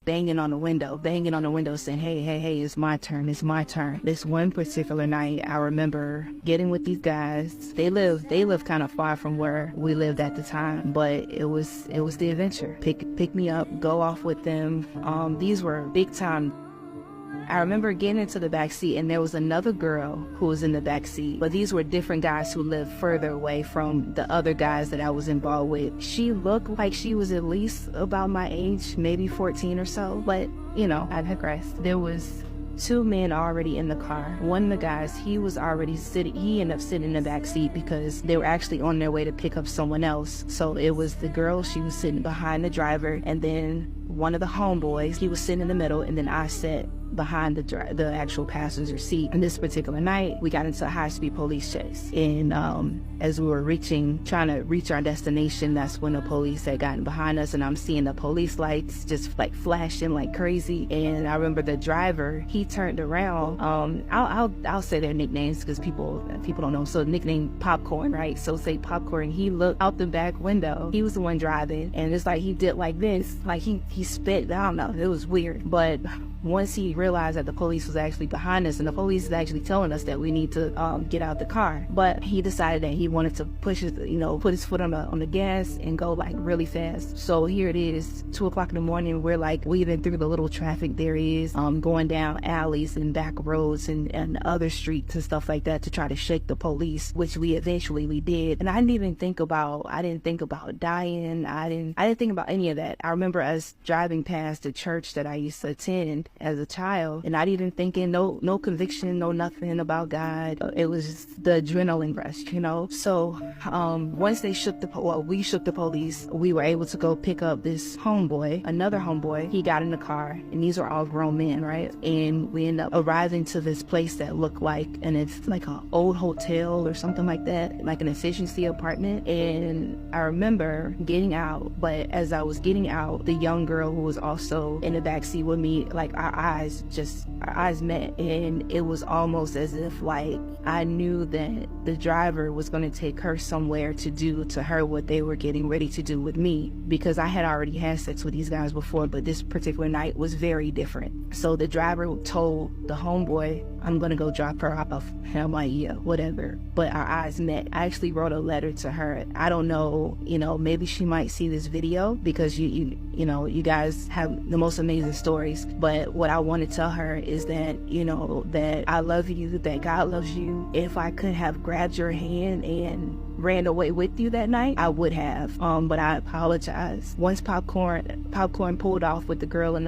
banging on the window saying, hey, hey, hey, it's my turn, it's my turn. This one particular night, I remember getting with these guys. They live kind of far from where we lived at the time, but it was the adventure. Pick me up, go off with them. These were big time. I remember getting into the back seat, and there was another girl who was in the back seat, but these were different guys who lived further away from the other guys that I was involved with. She looked like she was at least about my age, maybe 14 or so, but I digress. There was two men already in the car. One of the guys, he ended up sitting in the back seat because they were actually on their way to pick up someone else. So it was the girl, she was sitting behind the driver, and then one of the homeboys, he was sitting in the middle, and then I sat behind the actual passenger seat. And this particular night, we got into a high-speed police chase, and as we were trying to reach our destination, that's when the police had gotten behind us, and I'm seeing the police lights just like flashing like crazy. And I remember the driver, he turned around. I'll say their nicknames because people don't know. So nickname Popcorn, right? So say Popcorn. He looked out the back window. He was the one driving, and it's like he did like this, like he spit. I don't know. It was weird, but once he realized that the police was actually behind us, and the police is actually telling us that we need to get out the car, but he decided that he wanted to put his foot on the gas and go like really fast. So here it is, 2 o'clock in the morning. We're like weaving through the little traffic there is, going down alleys and back roads and other streets and stuff like that to try to shake the police, which we eventually did. And I didn't think about dying. I didn't think about any of that. I remember us driving past the church that I used to attend as a child, and not even thinking, no conviction, no nothing about God. It was just the adrenaline rush, So once we shook the police, we were able to go pick up this another homeboy. He got in the car, and these are all grown men, right? And we ended up arriving to this place that looked like, and it's like an old hotel or something like that, like an efficiency apartment. And I remember getting out, but as I was getting out, the young girl who was also in the backseat with me, like our eyes met, and it was almost as if like I knew that the driver was going to take her somewhere to do to her what they were getting ready to do with me, because I had already had sex with these guys before, but this particular night was very different. So the driver told the homeboy, I'm going to go drop her off. I'm like, yeah, whatever. But our eyes met. I actually wrote a letter to her. I don't know, maybe she might see this video because you guys have the most amazing stories. But what I want to tell her is that, that I love you, that God loves you. If I could have grabbed your hand and ran away with you that night, I would have. But I apologize. Once Popcorn pulled off with the girl in